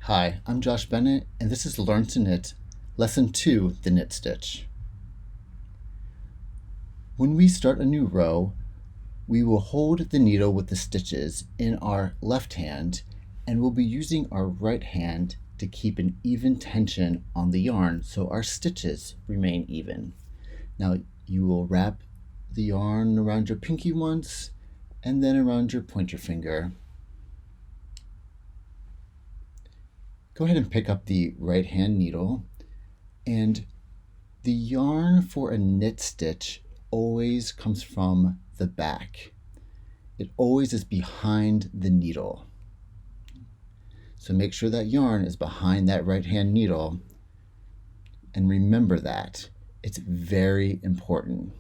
Hi, I'm Josh Bennett, and this is Learn to Knit, Lesson 2, the Knit Stitch. When we start a new row, we will hold the needle with the stitches in our left hand, and we'll be using our right hand to keep an even tension on the yarn so our stitches remain even. Now, you will wrap the yarn around your pinky once, and then around your pointer finger. Go ahead and pick up the right hand needle, and the yarn for a knit stitch always comes from the back. It always is behind the needle. So make sure that yarn is behind that right hand needle, and remember that. It's very important.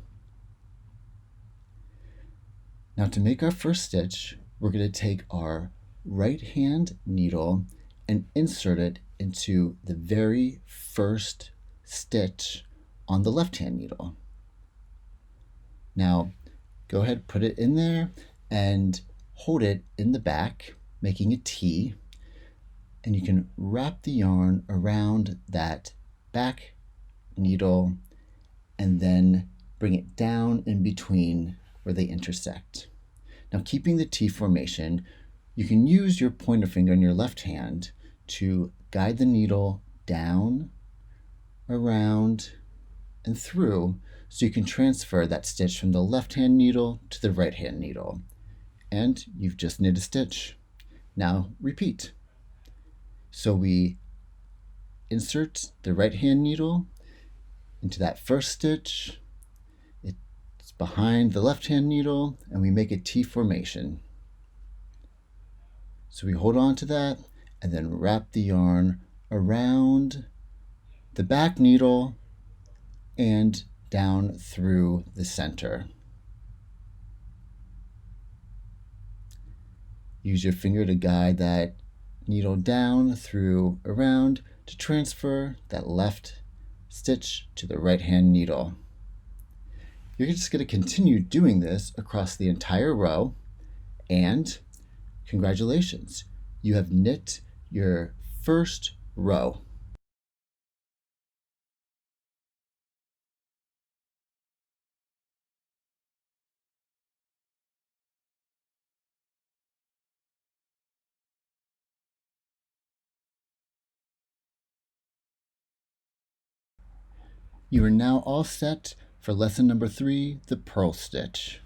Now to make our first stitch, we're going to take our right hand needle and insert it into the very first stitch on the left hand needle. Now go ahead, put it in there and hold it in the back, making a T, and you can wrap the yarn around that back needle and then bring it down in between where they intersect. Now, keeping the T formation, you can use your pointer finger in your left hand to guide the needle down, around, and through so you can transfer that stitch from the left hand needle to the right hand needle. And you've just knit a stitch. Now repeat. So we insert the right hand needle into that first stitch. It's behind the left hand needle, and we make a T formation. So we hold on to that and then wrap the yarn around the back needle and down through the center. Use your finger to guide that needle down through around to transfer that left stitch to the right hand needle. You're just going to continue doing this across the entire row, and congratulations, you have knit your first row. You are now all set for lesson number 3, the purl stitch.